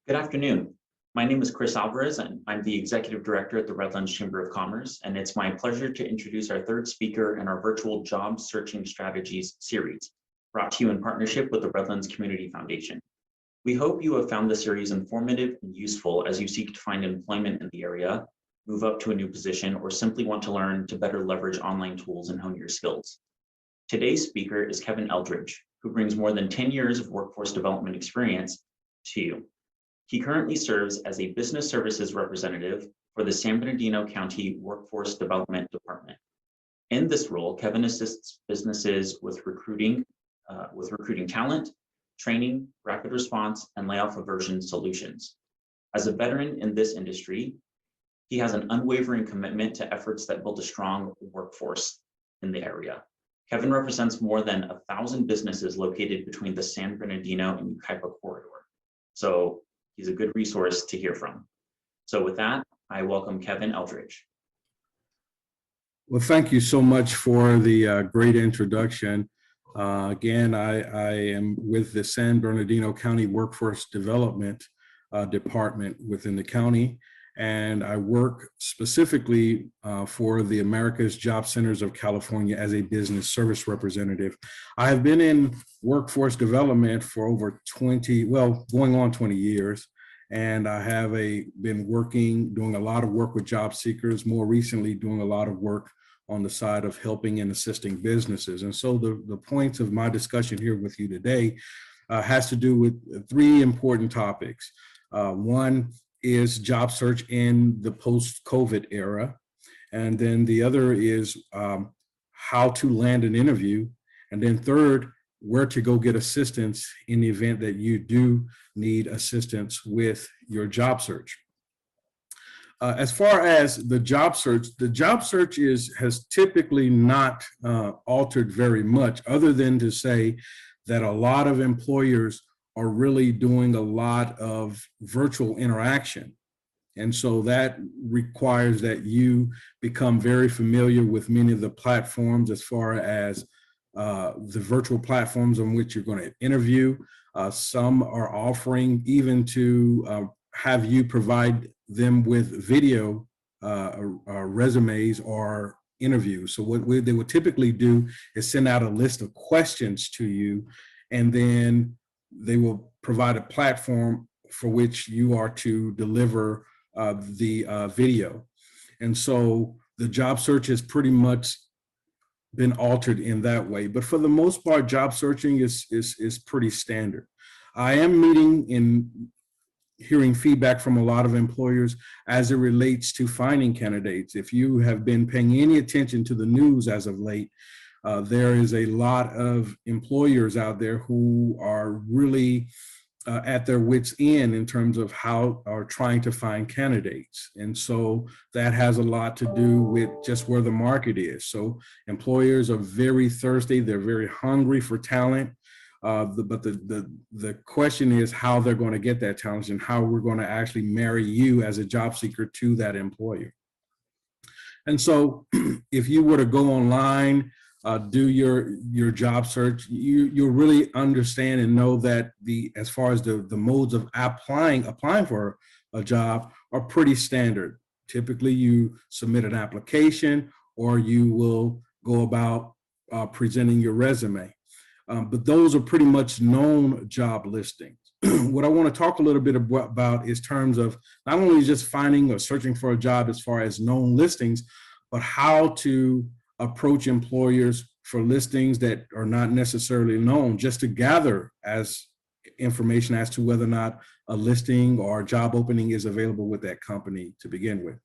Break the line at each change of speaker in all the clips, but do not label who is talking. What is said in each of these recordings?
Good afternoon. My name is Chris Alvarez, and I'm the Executive Director at the Redlands Chamber of Commerce, and it's my pleasure to introduce our third speaker in our virtual job searching strategies series, brought to you in partnership with the Redlands Community Foundation. We hope you have found the series informative and useful as you seek to find employment in the area, move up to a new position, or simply want to learn to better leverage online tools and hone your skills. Today's speaker is Keven Eldridge, who brings more than 10 years of workforce development experience to you. He currently serves as a business services representative for the San Bernardino County Workforce Development Department. In this role, Keven assists businesses with recruiting talent, training, rapid response, and layoff aversion solutions. As a veteran in this industry, he has an unwavering commitment to efforts that build a strong workforce in the area. Keven represents more than 1,000 businesses located between the San Bernardino and Yucaipa corridor. So he's a good resource to hear from. So with that, I welcome Keven Eldridge.
Well, thank you so much for the great introduction. Again, I am with the San Bernardino County Workforce Development Department within the county, and I work specifically for the America's Job Centers of California as a business service representative. I have been in workforce development for over going on 20 years. And I have been doing a lot of work with job seekers, more recently doing a lot of work on the side of helping and assisting businesses. And so the points of my discussion here with you today has to do with three important topics. One is job search in the post-COVID era. And then the other is how to land an interview. And then third, where to go get assistance in the event that you do need assistance with your job search. As far as the job search has typically not altered very much, other than to say that a lot of employers are really doing a lot of virtual interaction. And so that requires that you become very familiar with many of the platforms as far as the virtual platforms on which you're going to interview. Some are offering even to have you provide them with video resumes or interviews. So what they would typically do is send out a list of questions to you, and then they will provide a platform for which you are to deliver the video. And so the job search has pretty much been altered in that way. But for the most part, job searching is pretty standard. I am meeting and hearing feedback from a lot of employers as it relates to finding candidates. If you have been paying any attention to the news as of late, there is a lot of employers out there who are really at their wits' end in terms of how are trying to find candidates. And so that has a lot to do with just where the market is. So employers are very thirsty, they're very hungry for talent. But the question is how they're going to get that talent and how we're going to actually marry you as a job seeker to that employer. And so if you were to go online, do your job search, you'll really understand and know that as far as the modes of applying for a job are pretty standard. Typically, you submit an application or you will go about presenting your resume. But those are pretty much known job listings. What I want to talk a little bit about is terms of not only just finding or searching for a job as far as known listings, but how to approach employers for listings that are not necessarily known, just to gather as information as to whether or not a listing or a job opening is available with that company to begin with.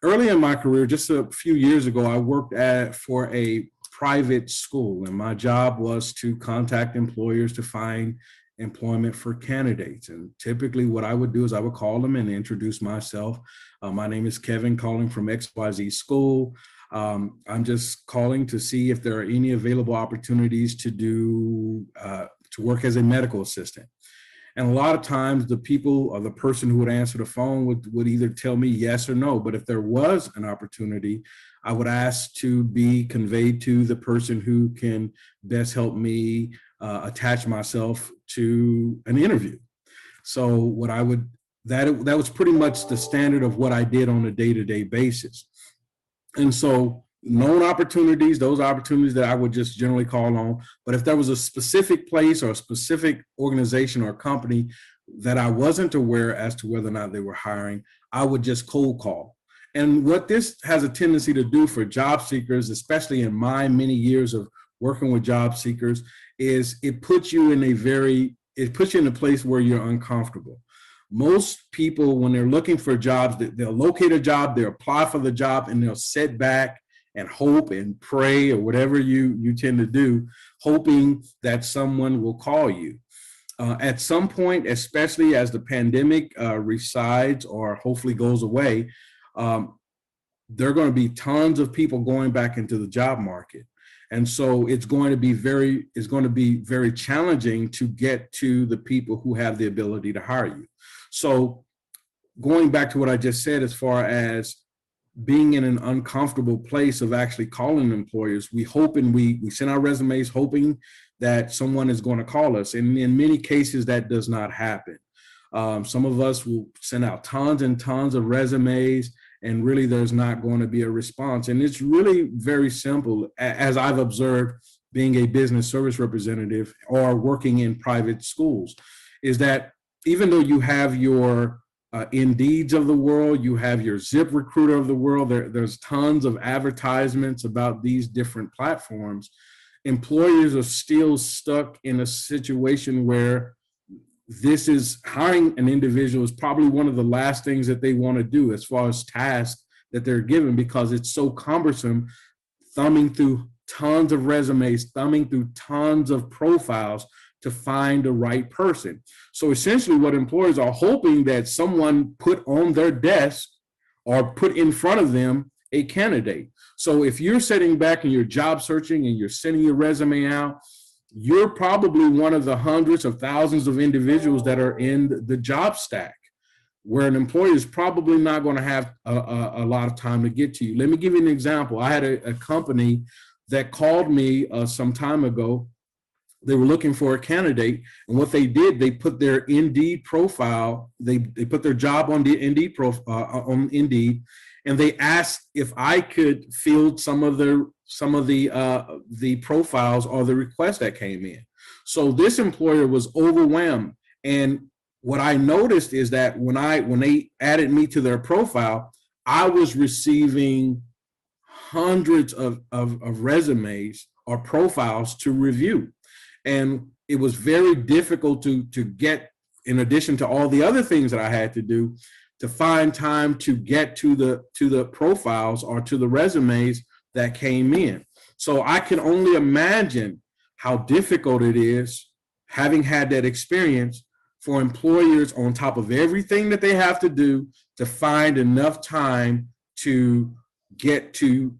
Early in my career, just a few years ago, I worked for a private school, and my job was to contact employers to find employment for candidates. And typically what I would do is I would call them and introduce myself. My name is Keven, calling from XYZ school. I'm just calling to see if there are any available opportunities to work as a medical assistant. And a lot of times the people or the person who would answer the phone would either tell me yes or no. But if there was an opportunity, I would ask to be conveyed to the person who can best help me attach myself to an interview. So that was pretty much the standard of what I did on a day-to-day basis. And so known opportunities, those opportunities that I would just generally call on. But if there was a specific place or a specific organization or company that I wasn't aware as to whether or not they were hiring, I would just cold call. And what this has a tendency to do for job seekers, especially in my many years of working with job seekers, is it puts you in a place where you're uncomfortable. Most people, when they're looking for jobs, they'll locate a job, they'll apply for the job, and they'll sit back and hope and pray or whatever you tend to do, hoping that someone will call you. At some point, especially as the pandemic resides or hopefully goes away, there are going to be tons of people going back into the job market. And so it's going to be very challenging to get to the people who have the ability to hire you. So going back to what I just said, as far as being in an uncomfortable place of actually calling employers, we hope and we send our resumes hoping that someone is going to call us. And in many cases, that does not happen. Some of us will send out tons and tons of resumes, and really there's not going to be a response. And it's really very simple, as I've observed being a business service representative or working in private schools, is that even though you have your Indeeds of the world, you have your ZipRecruiter of the world, there's tons of advertisements about these different platforms, employers are still stuck in a situation where this is hiring an individual is probably one of the last things that they want to do as far as tasks that they're given, because it's so cumbersome thumbing through tons of resumes, thumbing through tons of profiles to find the right person. So essentially what employers are hoping that someone put on their desk or put in front of them a candidate. So if you're sitting back and you're job searching and you're sending your resume out, you're probably one of the hundreds of thousands of individuals that are in the job stack, where an employer is probably not going to have a lot of time to get to you. Let me give you an example. I had a company that called me some time ago. They were looking for a candidate, and what they did, they put their Indeed profile, they put their job on the Indeed on Indeed, and they asked if I could field some of the profiles or the requests that came in. So this employer was overwhelmed, and what I noticed is that when they added me to their profile, I was receiving hundreds of resumes or profiles to review. And it was very difficult to get, in addition to all the other things that I had to do, to find time to get to the profiles or to the resumes that came in. So I can only imagine how difficult it is, having had that experience, for employers, on top of everything that they have to do, to find enough time to get to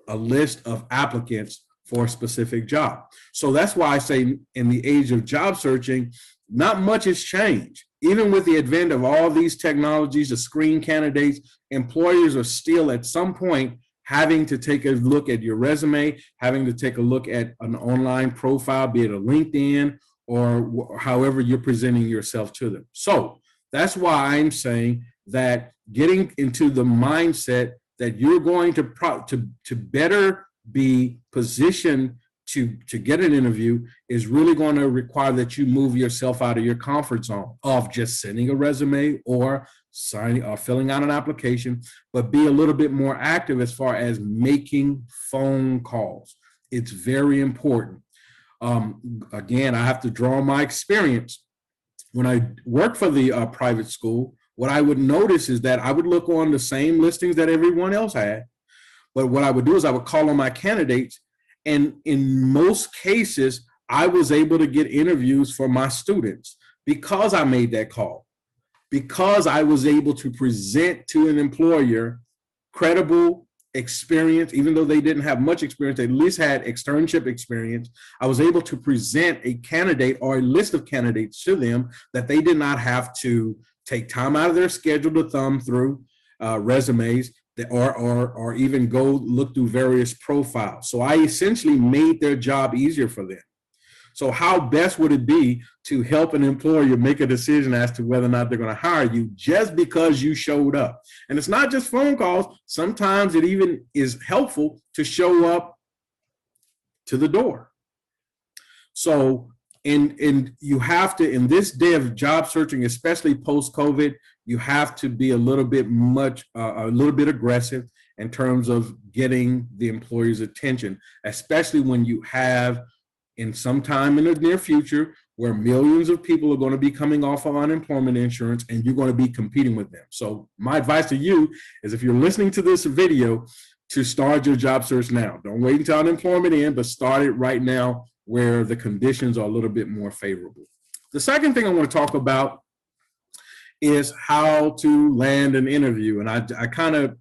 a list of applicants for a specific job. So that's why I say in the age of job searching, not much has changed. Even with the advent of all these technologies to screen candidates, employers are still at some point having to take a look at your resume, having to take a look at an online profile, be it a LinkedIn or however you're presenting yourself to them. So that's why I'm saying that getting into the mindset that you're going to better be positioned to get an interview is really going to require that you move yourself out of your comfort zone of just sending a resume or signing or filling out an application, but be a little bit more active as far as making phone calls. It's very important. Again, I have to draw on my experience. When I worked for the private school, what I would notice is that I would look on the same listings that everyone else had. But what I would do is I would call on my candidates, and in most cases, I was able to get interviews for my students because I made that call, because I was able to present to an employer credible experience. Even though they didn't have much experience, they at least had externship experience. I was able to present a candidate or a list of candidates to them that they did not have to take time out of their schedule to thumb through resumes, or even go look through various profiles. So I essentially made their job easier for them. So how best would it be to help an employer make a decision as to whether or not they're going to hire you just because you showed up? And it's not just phone calls. Sometimes it even is helpful to show up to the door. So you have to, in this day of job searching, especially post-COVID, you have to be a little bit aggressive in terms of getting the employer's attention, especially when you have in some time in the near future where millions of people are going to be coming off of unemployment insurance and you're going to be competing with them. So my advice to you is, if you're listening to this video, to start your job search now. Don't wait until unemployment ends, but start it right now where the conditions are a little bit more favorable. The second thing I want to talk about is how to land an interview. And I kind of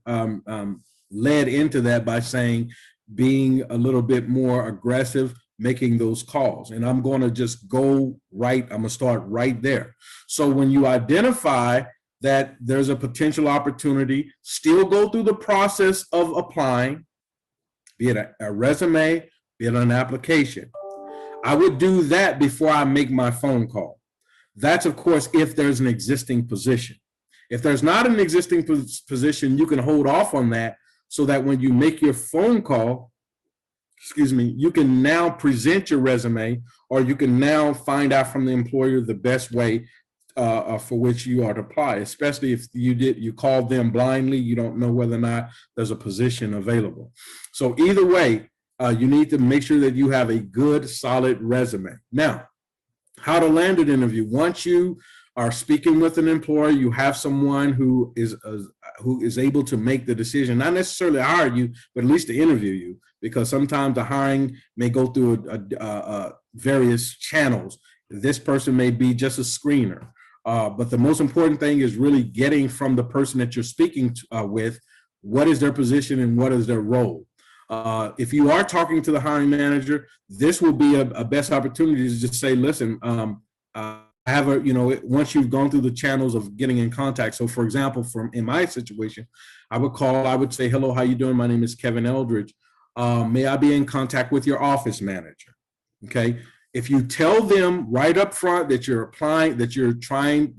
led into that by saying being a little bit more aggressive, making those calls. And I'm going to just I'm going to start right there. So when you identify that there's a potential opportunity, still go through the process of applying, be it a resume, be it an application. I would do that before I make my phone call. That's, of course, if there's an existing position. If there's not an existing position, you can hold off on that so that when you make your phone call, you can now present your resume, or you can now find out from the employer the best way for which you are to apply, especially if you called them blindly, you don't know whether or not there's a position available. So either way, you need to make sure that you have a good, solid resume. Now, how to land an interview. Once you are speaking with an employer, you have someone who is able to make the decision, not necessarily hire you, but at least to interview you, because sometimes the hiring may go through various channels. This person may be just a screener. But the most important thing is really getting from the person that you're speaking with, what is their position and what is their role. If you are talking to the hiring manager, this will be a best opportunity to just say, listen, once you've gone through the channels of getting in contact. So for example, in my situation, I would say, hello, how you doing? My name is Keven Eldridge. May I be in contact with your office manager? Okay. If you tell them right up front that you're applying, that you're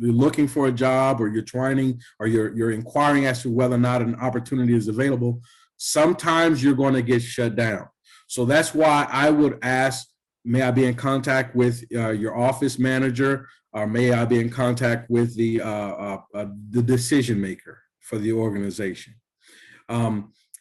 looking for a job, or you're inquiring as to whether or not an opportunity is available, sometimes you're going to get shut down. So that's why I would ask, may I be in contact with your office manager, or may I be in contact with the decision maker for the organization?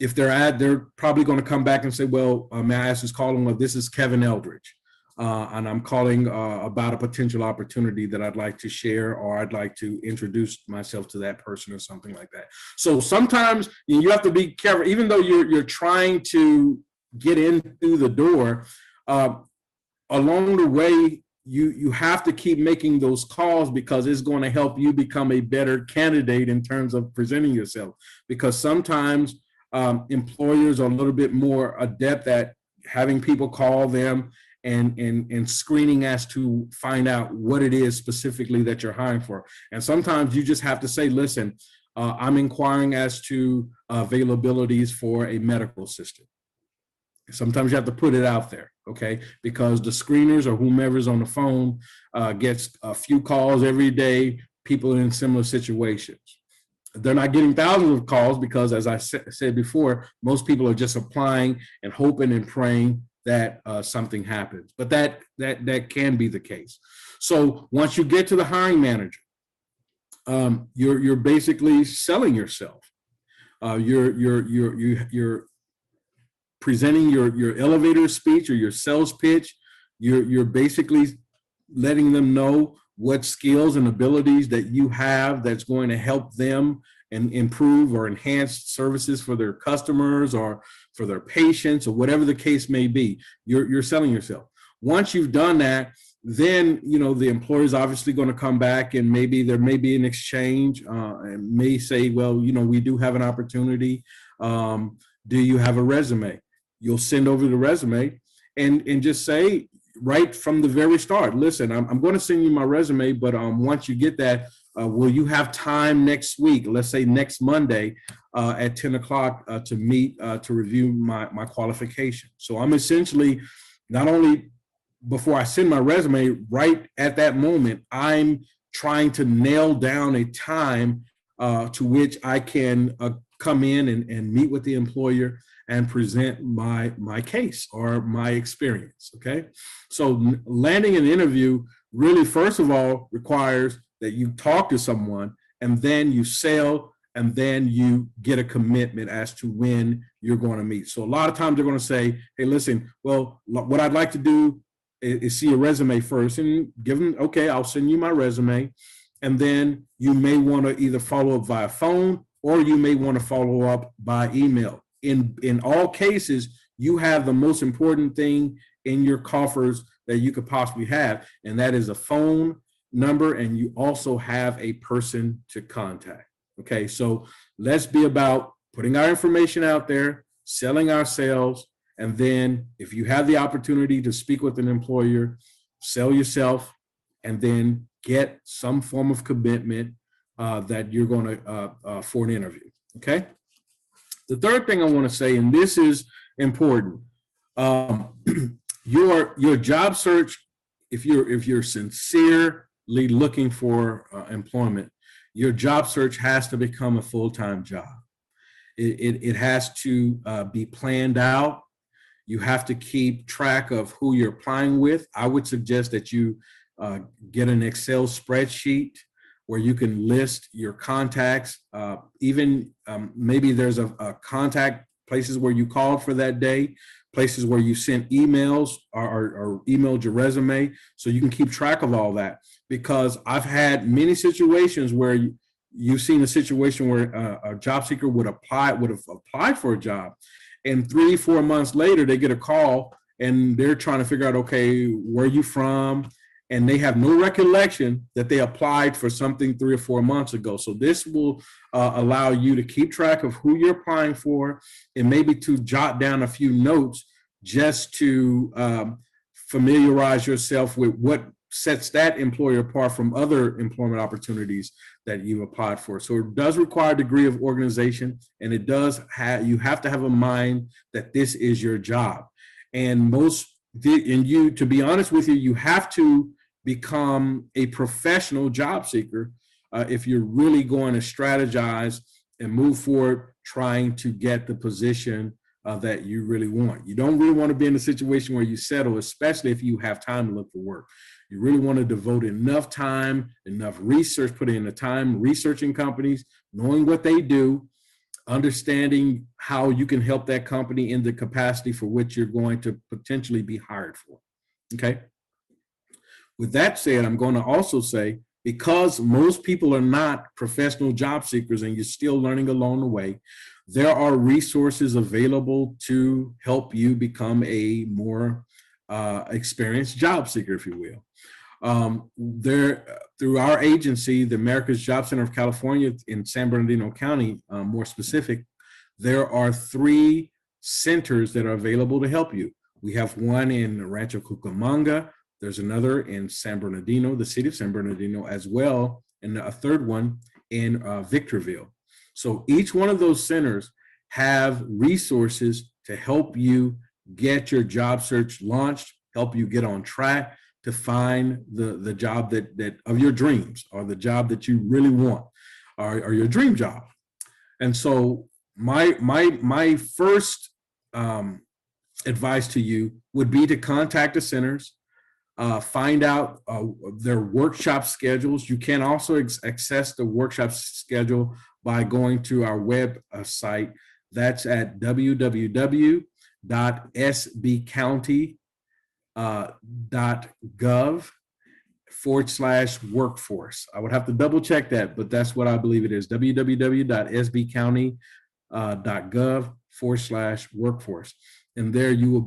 If they're probably going to come back and say, well, may I ask who's calling? Well, this is Keven Eldridge. And I'm calling about a potential opportunity that I'd like to share, or I'd like to introduce myself to that person, or something like that. So sometimes you have to be careful, even though you're trying to get in through the door. Along the way, you have to keep making those calls, because it's going to help you become a better candidate in terms of presenting yourself. Because sometimes employers are a little bit more adept at having people call them and screening as to find out what it is specifically that you're hiring for. And sometimes you just have to say, listen, I'm inquiring as to availabilities for a medical assistant. Sometimes you have to put it out there, okay? Because the screeners or whomever's on the phone gets a few calls every day, people in similar situations. They're not getting thousands of calls because, as I said before, most people are just applying and hoping and praying that something happens. But that can be the case. So once you get to the hiring manager, you're basically selling yourself. You're presenting your elevator speech or your sales pitch. You're basically letting them know what skills and abilities that you have that's going to help them and improve or enhance services for their customers or for their patients, or whatever the case may be. You're selling yourself. Once you've done that, then the employer is obviously going to come back, and maybe there may be an exchange, and may say, well, we do have an opportunity. Do you have a resume? You'll send over the resume and just say right from the very start, listen, I'm going to send you my resume, but once you get that, will you have time next week, let's say next Monday at 10 o'clock to meet to review my qualification? So I'm essentially not only before I send my resume, right at that moment, I'm trying to nail down a time to which I can come in and meet with the employer and present my case or my experience, okay? So landing an interview really, first of all, requires that you talk to someone, and then you sell, and then you get a commitment as to when you're going to meet. So a lot of times they're going to say, hey, listen, well, what I'd like to do is see a resume first, and give them, okay, I'll send you my resume. And then you may want to either follow up via phone, or you may want to follow up by email. In all cases, you have the most important thing in your coffers that you could possibly have, and that is a phone number, and you also have a person to contact. Okay, so let's be about putting our information out there, selling ourselves, and then if you have the opportunity to speak with an employer, sell yourself, and then get some form of commitment that you're going to for an interview. Okay. The third thing I want to say, and this is important, your job search, if you're sincerely looking for employment, your job search has to become a full-time job. It has to be planned out. You have to keep track of who you're applying with. I would suggest that you get an Excel spreadsheet where you can list your contacts. Even maybe there's a contact places where you called for that day, places where you sent emails or emailed your resume, so you can keep track of all that. Because I've had many situations where you've seen a situation where a job seeker would have applied for a job, and 3-4 months later they get a call and they're trying to figure out, okay, where are you from? And they have no recollection that they applied for something 3 or 4 months ago. So this will allow you to keep track of who you're applying for, and maybe to jot down a few notes just to familiarize yourself with what sets that employer apart from other employment opportunities that you've applied for. So it does require a degree of organization, and it does you have to have a mind that this is your job. And to be honest with you, you have to become a professional job seeker if you're really going to strategize and move forward trying to get the position that you really want. You don't really want to be in a situation where you settle, especially if you have time to look for work. You really want to devote enough time, enough research, put in the time researching companies, knowing what they do, understanding how you can help that company in the capacity for which you're going to potentially be hired for. Okay. With that said, I'm going to also say, because most people are not professional job seekers and you're still learning along the way, there are resources available to help you become a more experienced job seeker, if you will. Through our agency, the America's Job Center of California in San Bernardino County, more specific, there are 3 centers that are available to help you. We have one in Rancho Cucamonga. There's another in San Bernardino, the city of San Bernardino as well, and a third one in Victorville. So each one of those centers have resources to help you get your job search launched, help you get on track to find the job that of your dreams, or the job that you really want, or your dream job. And so my first advice to you would be to contact the centers, find out their workshop schedules. You can also access the workshop schedule by going to our website. That's at www.sbcounty.gov/workforce. I would have to double check that, but that's what I believe it is, www.sbcounty.gov/workforce. And there you will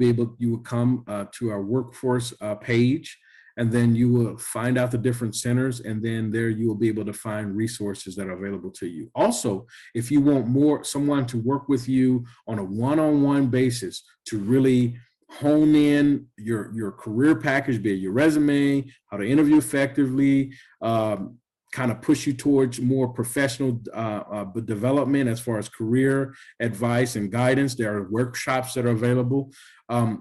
come to our workforce page, and then you will find out the different centers, and then there you will be able to find resources that are available to you. Also, if you want someone to work with you on a one-on-one basis to really hone in your career package, be it your resume, how to interview effectively, kind of push you towards more professional development as far as career advice and guidance. There are workshops that are available.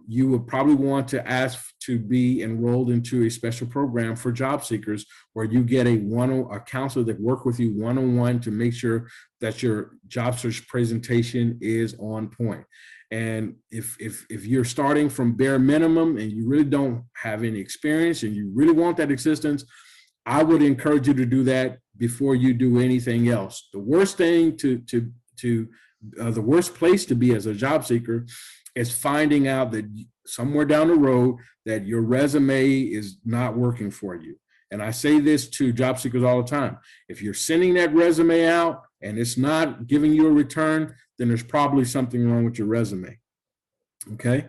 You would probably want to ask to be enrolled into a special program for job seekers where you get a counselor that work with you one-on-one to make sure that your job search presentation is on point. And if you're starting from bare minimum and you really don't have any experience and you really want that assistance, I would encourage you to do that before you do anything else. The worst thing the worst place to be as a job seeker is finding out that somewhere down the road that your resume is not working for you. And I say this to job seekers all the time. If you're sending that resume out and it's not giving you a return, then there's probably something wrong with your resume. Okay.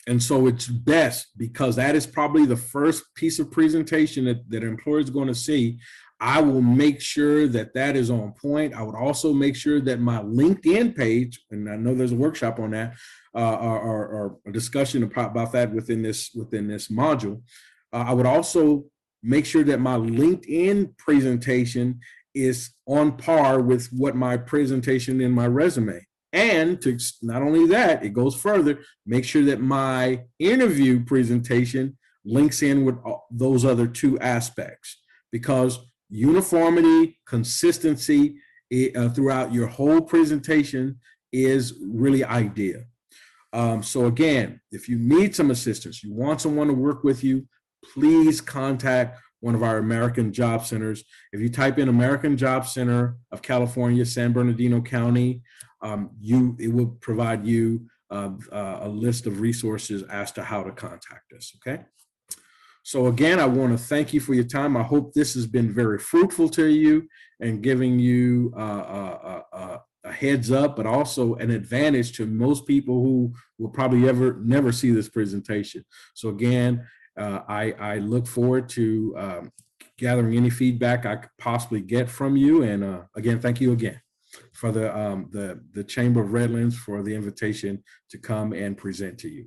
And so it's best, because that is probably the first piece of presentation that employers are going to see. I will make sure that that is on point. I would also make sure that my LinkedIn page, and I know there's a workshop on that, or a discussion about that within this module. I would also make sure that my LinkedIn presentation is on par with what my presentation in my resume. And to not only that, it goes further, make sure that my interview presentation links in with those other two aspects, because uniformity, consistency throughout your whole presentation is really ideal. So again, if you need some assistance, you want someone to work with you, please contact one of our American Job Centers. If you type in American Job Center of California, San Bernardino County, it will provide you a list of resources as to how to contact us, okay? So again, I want to thank you for your time. I hope this has been very fruitful to you and giving you a heads up, but also an advantage to most people who will probably never see this presentation. So again, I look forward to gathering any feedback I could possibly get from you. And again, thank you again for the Chamber of Redlands for the invitation to come and present to you.